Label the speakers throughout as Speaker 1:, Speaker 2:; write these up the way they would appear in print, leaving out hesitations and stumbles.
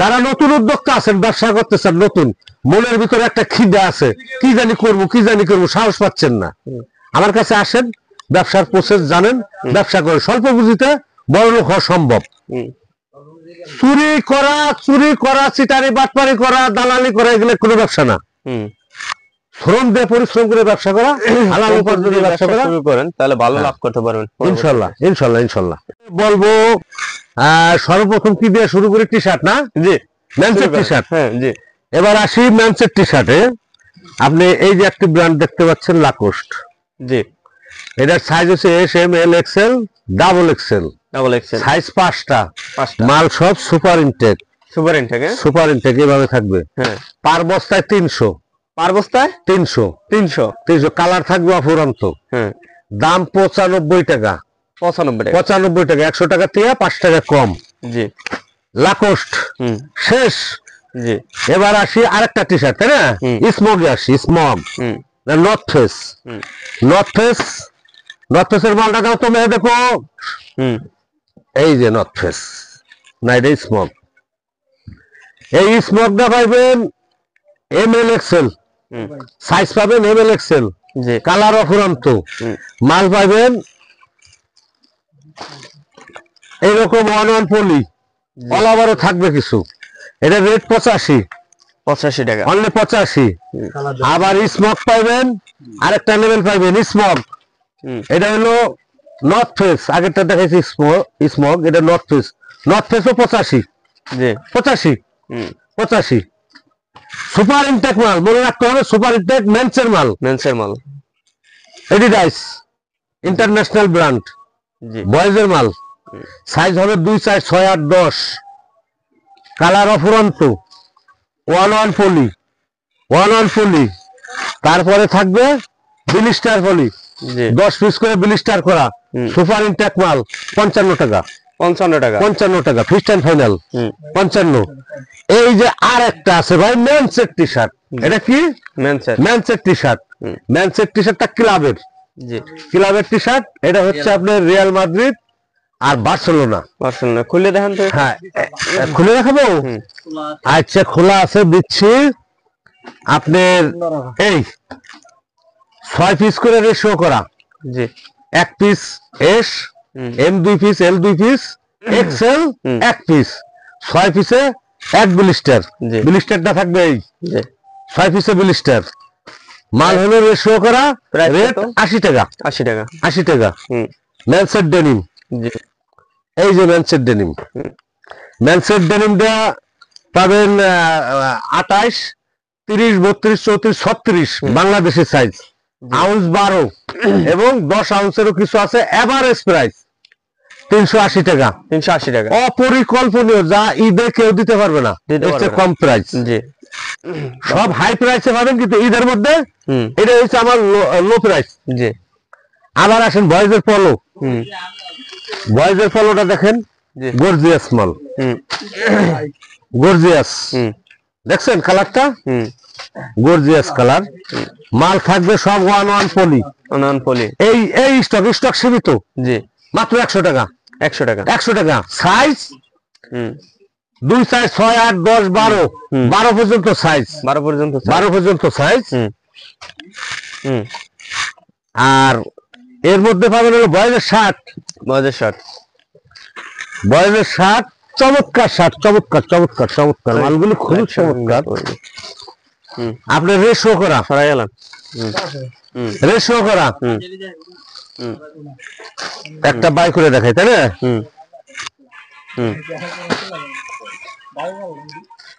Speaker 1: যারা নতুন উদ্যোক্তা আছেন, ব্যবসা করতেছেন, নতুন মনের ভিতরে একটা খিদে আছে, কি জানি করবো সাহস পাচ্ছেন না, আমার কাছে আসেন, ব্যবসার প্রসেস জানেন, ব্যবসা করে স্বল্প পুঁজিতে বড় লোক হওয়া সম্ভব। চুরি করা চিটারি বাটপারি করা দালালি করা এগুলো কোনো ব্যবসা না। শ্রম দিয়ে পরিশ্রম করে ব্যবসা করা, হালাল উপার্জনের ব্যবসা করা শুরু করেন, তাহলে ভালো লাভ করতে পারবেন ইনশাআল্লাহ। ইনশাআল্লাহ বলবো সর্বপ্রথম কি দিয়ে শুরু করি? টি শার্ট না? জি, ম্যানসের টি শার্ট। হ্যাঁ জি। এবার আসি ম্যানসের টি শার্টে। আপনি এই যে একটি ব্র্যান্ড দেখতে পাচ্ছেন, লাকোস্ট। জি, এটার সাইজ হচ্ছে S, M, L, XL, double Excel. Size 5টা, মাল সব সুপার ইনটেক। সুপার ইনটেক এভাবে থাকবে। হ্যাঁ, পার বস্তায় 300। পার বস্তায় 300 কালার থাকবে অফুরন্ত। হ্যাঁ, দাম 95 টাকা। 95 টাকা, 100 টাকা থেকে 5 টাকা কম। জি, লাকোস্ট শেষ। জি, এবার আসি আরেকটা টি শার্ট, তাই না? স্মগে আসি। Smog north face. নর্থ ফেসের মালটা দাও তুমি, দেখো এই যে নর্থ ফেস না, এটা স্মগ। এই স্মগটা পাইবেন এম এল এক্সেল, সাইজ পাবেন এম এল এক্সেল, কালার অফুরন্ত। মাল পাইবেন এইরকম 1 পলি, অল ওভারও থাকবে কিছু। এটা রেট 85 টাকা, অনলি 85। আবার স্মগ পাইবেন, আরেকটা লেভেল পাইবেন স্মগ। এটা হলো নর্থ ফেস, আগেরটা দেখাইছি স্মগ, এটা নর্থ ফেসও 85। জি, 85 সুপার ইনটেক মাল, মনে রাখতে হবে সুপার ইনটেক মেন্সের মাল। এডিডাস ইন্টারন্যাশনাল ব্র্যান্ড, বয়েজের মাল। সাইজ হবে 2, 4, 6, 8, 10। কালার অফুরন্ত, 1 পলি। তারপরে থাকবে ব্লিস্টার পলি, 10 পিস করে ব্লিস্টার করা সুপার ইনটেক মাল। 55 টাকা। 55 টাকা ফিক্সড এন্ড ফাইনাল 55। এই যে আর একটা আছে ভাই, ম্যানসের টি শার্ট। এটা কি? ম্যানসের টি শার্ট। ম্যানসের টি শার্টটা ক্লাবের টি শার্ট। এটা হচ্ছে আপনার রিয়াল মাদ্রিদ আর বার্সেলোনা। খুলে দেখান তো। হ্যাঁ, খুলে দেখাবো। আচ্ছা, খোলা আছে, দিচ্ছি আপনার। এই 6 পিস করে রেশিও করা। জি, 1 পিস এস, এম 2 পিস, এল 2 পিস, এক্সেল 1 পিস। 6 পিসে 1 ব্লিস্টার। ব্লিস্টারটা থাকবে এই 6 পিসে ব্লিস্টার। মাল হলো রেশিও করা, রেট 80 টাকা। 80 টাকা। ম্যানসের ডেনিম। এই যে ম্যানসের ডেনিমটা পাবেন 28, 30, 32, 34, 36 বাংলাদেশের সাইজ। আউন্স 12 এবং 10 আউন্সেরও কিছু আছে। এভারেজ প্রাইস 380 টাকা। অপরিকল্পনীয়, যা ঈদে কেউ দিতে পারবে না, কম প্রাইস। সব হাই প্রাইসে পাবেন, কিন্তু ঈদের মধ্যে এটা হচ্ছে আমার লো প্রাইস। আবার আসেন বয়েজের পলো। বয়েজের পলোটা দেখেন, গর্জিয়াস মাল। গর্জিয়াস, দেখছেন কালারটা? Gorgeous colour. মাল থাকবে সব 1 পলি। এই স্টক সীমিত। জি, মাত্র 100 টাকা। 100 টাকা। সাইজ 2, 4, 6, 8, 10, 12 পর্যন্ত সাইজ। 12 পর্যন্ত সাইজ। আর এর মধ্যে পাবেন হলো বয়েজের শার্ট। চমৎকার শার্ট, চমৎকার মালগুলো খুবই চমৎকার। আপনার রেশিও করা, একটা বাই করে দেখাই, তাই না?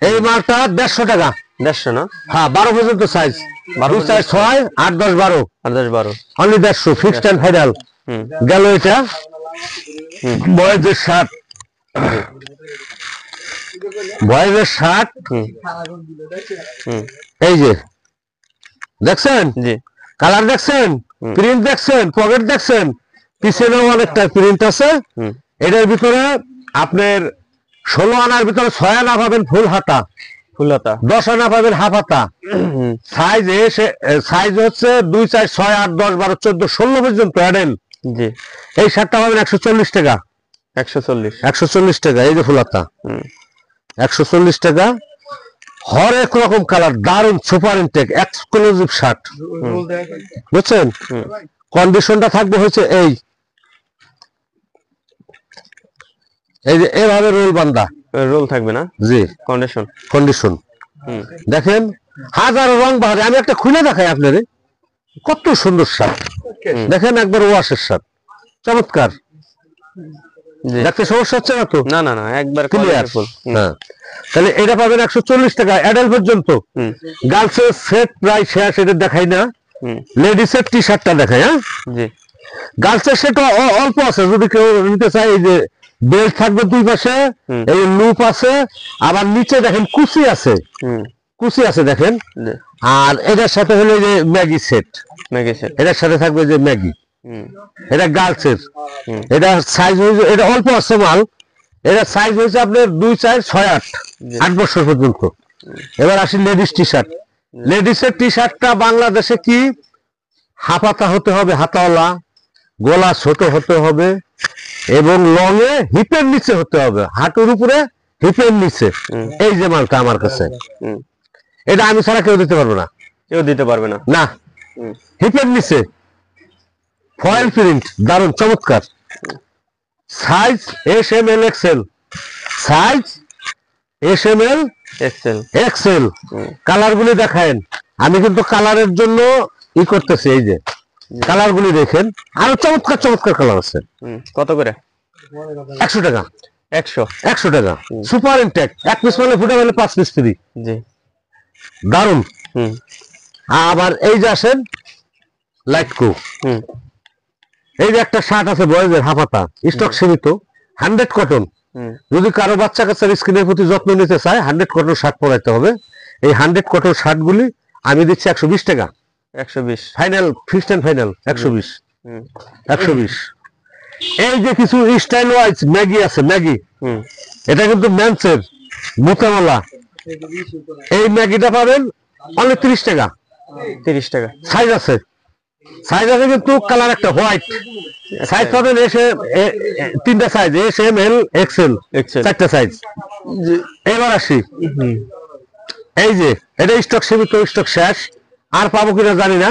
Speaker 1: এই মালটা 150 টাকা। 150 না? হ্যাঁ, 12 পর্যন্ত size. 2, 4, 6, 8, 10, 12 only 150 fixed and final. গেল এটা বয়েজের শার্ট। এই যে দেখছেন, কালার দেখছেন, প্রিন্ট দেখছেন, পকেট দেখছেন, পিছনেও অনেকটা প্রিন্ট আছে। এটার ভিতরে আপনার 16 আনার ভিতরে 6 আনা পাবেন ফুল হাতা, 10 আনা পাবেন হাফ হাতা। সাইজ হচ্ছে 2, 4, 6, 8, 10, 12, 14, 16 পর্যন্ত অ্যাডেল। এই শার্টটা পাবেন 140 টাকা। 140 টাকা। এই যে ফুল হাতা। 140 টাকা। হরেক রকম কালার, দারুন সুপার ইনটেক এক্সক্লুসিভ শার্ট, বুঝছেন? কন্ডিশনটা থাকবে হচ্ছে এই যে এভাবে রোল বান্দা,
Speaker 2: রোল থাকবে না?
Speaker 1: জি, কন্ডিশন দেখেন, হাজারো রং বাহারে। আমি একটা খুলে দেখাই আপনারে, কত সুন্দর শার্ট দেখেন, একবার ওয়াশের শার্ট, চমৎকার। দেখতে সমস্যা হচ্ছে না তো?
Speaker 2: না না না, একবার
Speaker 1: ক্লিয়ার। হ্যাঁ, তাহলে এটা পাবেন 140 টাকা অ্যাডাল্ট পর্যন্ত। গার্লসের সেট প্রাইস শেষ, এটা দেখাই না, লেডিসের টি শার্টটা দেখাই। হ্যাঁ
Speaker 2: জি,
Speaker 1: গার্লসের সেট অল্প আছে, যদি কেউ নিতে চায়। এই যে বেল্ট থাকবে দুই পাশে, এই লুপ আছে, আবার নিচে দেখেন কুচি আছে, কুচি আছে দেখেন। আর এটার সাথে হলো যে ম্যাগি সেট, এটার সাথে থাকবে যে ম্যাগি, এটা গার্লসের। এটা সাইজ হয়েছে, এটা অল্প আছে মাল, এটা সাইজ হয়েছে আপনার 2, 4, 6, 8, 8 বছর পর্যন্ত। এবার আসি লেডিস টি শার্ট। লেডিসের টি শার্টটা বাংলাদেশে কি হাফাতা হতে হবে, হাতাওয়ালা, গলা ছোট হতে হবে, এবং লঙে হিপের নিচে হতে হবে, হাঁটুর উপরে হিপের নিচে। এই যে মালটা আমার কাছে, এটা আমি ছাড়া কেউ দিতে পারবে না,
Speaker 2: কেউ দিতে পারবে না।
Speaker 1: না, হিপের নিচে ফয়েল প্রিন্ট, দারুন চমৎকার। Size S M L XL, size S M L XL. Colour গুলি দেখেন, আমি কিন্তু কালারের জন্য ই করতেছি। এই যে কালার গুলি দেখেন, আরো চমৎকার চমৎকার কালার আছে।
Speaker 2: কত করে?
Speaker 1: 100 টাকা।
Speaker 2: 100
Speaker 1: টাকা। সুপার ইনটেক, 1 পিস মানে ফুটে গেলে 5 পিস ফ্রি।
Speaker 2: জি,
Speaker 1: দারুন। আবার এই যে আসেন লাইটকো, এই যে একটা শার্ট আছে বয়েজের হাফাতা, স্টক সীমিত, 100 কটন। যদি কারো বাচ্চা কাচ্চার স্কিনের প্রতি যত্ন নিতে চায়, 100 কটন শার্ট পরাইতে হবে। এই 100 কটন শার্ট গুলি আমি দিচ্ছি 120 টাকা।
Speaker 2: 120
Speaker 1: ফাইনাল, ফিক্সড এন্ড ফাইনাল 120। 120। এই যে কিছু স্টাইল ওয়াইজ ম্যাগি আছে, ম্যাগি, এটা কিন্তু মেন্সের মুতামালা। এই ম্যাগিটা পাবেন অনলি 30 টাকা।
Speaker 2: 30 টাকা।
Speaker 1: সাইজ আছে, সাইজ আছে কিন্তু কালার একটা হোয়াইট। সাইজ পাবেন এসে 3টা size, S M L XL, 4টা সাইজ। এবার আসি, এই যে এটা স্টক সীমিত, স্টক শেষ, আর পাবো কিনা জানি না,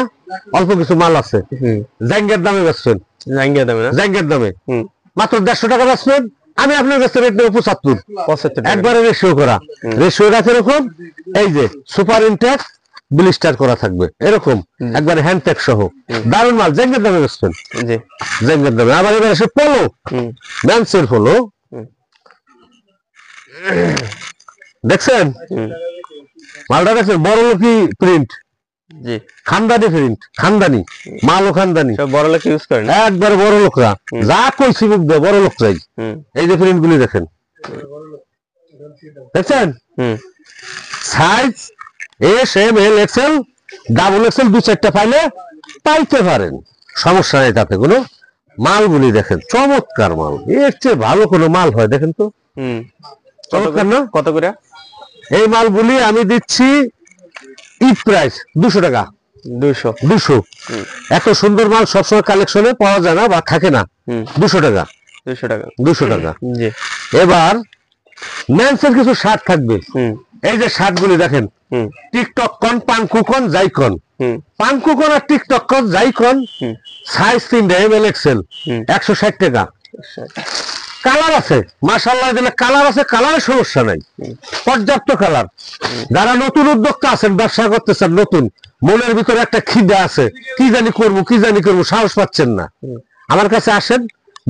Speaker 1: অল্প কিছু মাল আছে। জাঙ্গের দামে বেচবেন, জাঙ্গের দামে মাত্র 150 টাকা বেচবেন। আমি আপনার কাছে রেট নেব 75, একবারে রেশিও করা, রেশিও রাখে এরকম। এই যে সুপার ইনটেক ব্লিস্টার করা থাকবে এরকম, একবারে হ্যান্ডটেক সহ, দারুন মাল, জাঙ্গের দামে বেচবেন, জাঙ্গের দামে। আবার এবার আসে পোলো, ম্যান্সের পোলো, দেখছেন মালটা, দেখছেন বড় লোকি প্রিন্ট, খানদানি প্রিন্ট, খানদানি মালও খানদানি,
Speaker 2: বড় লোক ইউজ করেন,
Speaker 1: একবারে বড় লোকরা যা কইছি মুখ দেয়, বড় লোক চাই। এই যে প্রিন্ট গুলি দেখেন, দেখছেন size S M L XL, double XL, 2-4টা ফাইলে পাইতে পারেন, সমস্যা নেই তাতে কোনো। মালগুলি দেখেন চমৎকার মাল, এর চেয়ে ভালো কোনো মাল হয় দেখেন তো, চমৎকার না?
Speaker 2: কত করে?
Speaker 1: এই মালগুলি আমি দিচ্ছি ঈদ প্রাইস 200 টাকা। 200। এত সুন্দর মাল সবসময় কালেকশনে পাওয়া যায় না বা থাকে না। 200 টাকা। 200 টাকা। এবার মেন্সের কিছু শার্ট থাকবে, এই যে শার্ট গুলি দেখেন, টিকটক কন, পানকুকন, জাইকন, পানকুকন আর টিকটক কন, জাইকন, সাইজ 3টা, এম এল এক্সেল, 160 টাকা। কালার আছে মাশাআল্লাহ, দিলে কালার আছে, কালারের সমস্যা নাই, পর্যাপ্ত কালার। যারা নতুন উদ্যোক্তা আছেন, ব্যবসা করতেছেন, নতুন, মনের ভিতরে একটা খিদে আছে, কি জানি করবো, সাহস পাচ্ছেন না, আমার কাছে আসেন,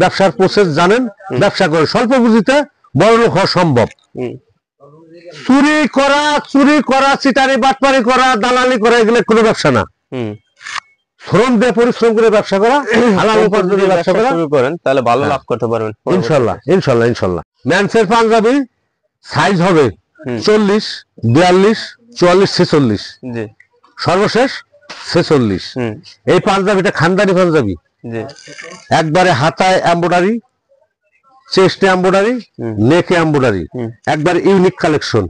Speaker 1: ব্যবসার প্রসেস জানেন, ব্যবসা করে স্বল্প পুঁজিতে বড় লোক হওয়া সম্ভব। চুরি করা, চিটারি বাটপারি করা, দালালি করা, এগুলো কোনো ব্যবসা না। শ্রম দিয়ে পরিশ্রম করে ব্যবসা করা, হালাল উপার্জনের ব্যবসা করেন,
Speaker 2: তাহলে ভালো লাভ করতে পারবেন
Speaker 1: ইনশাআল্লাহ, ইনশাআল্লাহ, ইনশাআল্লাহ। মেন্সের পাঞ্জাবি সাইজ হবে 40, 42, 44, 46, সর্বশেষ 46। এই পাঞ্জাবিটা খানদানি পাঞ্জাবি, একবারে হাতায় এমব্রয়ডারি, চেস্টে এমব্রয়ডারি, নেকে এমব্রয়ডারি, একবার ইউনিক কালেকশন।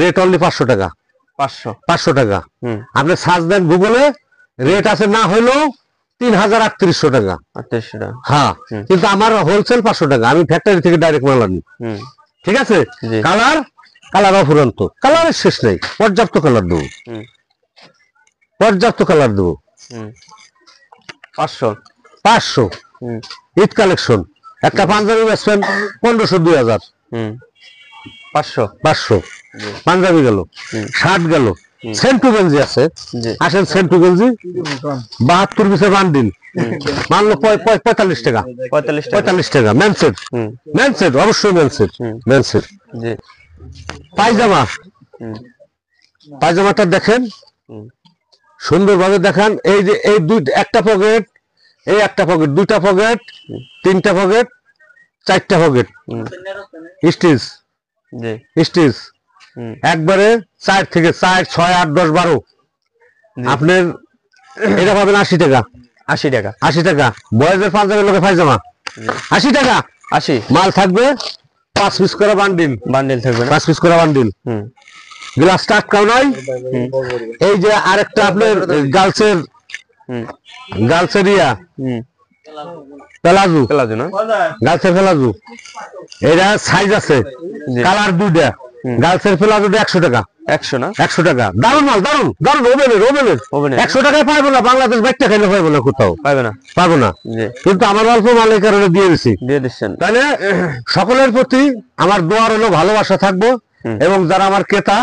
Speaker 1: রেট অনলি 500 টাকা। 500 টাকা। আপনি সার্চ দেন গুগলে, রেট আছে না হইলো 3300 টাকা। হ্যাঁ, কিন্তু আমার হোলসেল 500 টাকা, আমি ফ্যাক্টরি থেকে ডাইরেক্ট মাল আনি। ঠিক আছে, কালার কালার অফুরন্ত, কালারের শেষ নেই, পর্যাপ্ত কালার দেবো, পর্যাপ্ত কালার দেবো।
Speaker 2: 500
Speaker 1: 500 ঈদ কালেকশন। একটা পাঞ্জাবি বেচবেন 1500 2000। 500 পাঞ্জাবি গেল, শার্ট গেল, সেন্টু গেঞ্জি আছে, আসেন সেন্টু গেঞ্জি 72 পিসের বান্ডিল, মানলো 45 টাকা। 45 টাকা মেনসেট, মেনসেট অবশ্যই মেনসেট, মেনসেট। পায়জামা, পায়জামাটা দেখেন সুন্দরভাবে দেখান। এই যে এই একটা পকেট, এই একটা পকেট, দুইটা পকেট, তিনটা পকেট, চারটা পকেট, স্টিচ স্টিচ একবারে 4 থেকে 4 6 8 10 12। আপনার এটা পাবেন 80 টাকা।
Speaker 2: 80 টাকা,
Speaker 1: 80 টাকা। বয়েজের পাঞ্জাবের লোকে পায়জামা 80 টাকা।
Speaker 2: 80
Speaker 1: মাল থাকবে 5 পিস করে বান্ডিল,
Speaker 2: বান্ডেল থাকবে না?
Speaker 1: 5 পিস করে বান্ডিল। গ্লাস টাটকাও নাই। এই যে আরেকটা আপনার গার্লসের, গার্লসের ইয়া পেলাজু,
Speaker 2: পেলাজো না?
Speaker 1: গার্লসের পেলাজু, এটা সাইজ আছে, কালার দুইটা। গার্লসের পেলাজুটা 100 টাকা।
Speaker 2: 100 না?
Speaker 1: 100 টাকা। দারুন মাল, দারুন দারুন, ওভেনের ওভেনের। 100 টাকায় পাইবো না, বাংলাদেশ বাইকটা খাইলে পাইবো না, কোথাও
Speaker 2: পাবে না,
Speaker 1: পাবো না। কিন্তু আমার অল্প মালের কারণে দিয়ে দিছি,
Speaker 2: দিয়ে দিচ্ছেন।
Speaker 1: তাহলে সকলের প্রতি আমার দোয়া রইলো, ভালোবাসা থাকবো। এবং যারা আমার ক্রেতা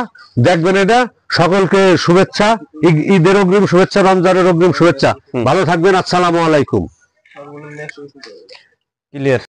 Speaker 1: দেখবেন এটা, সকলকে শুভেচ্ছা, ঈদের অগ্রিম শুভেচ্ছা, রমজানের অগ্রিম শুভেচ্ছা। ভালো থাকবেন, আসসালামু আলাইকুম।
Speaker 2: ক্লিয়ার।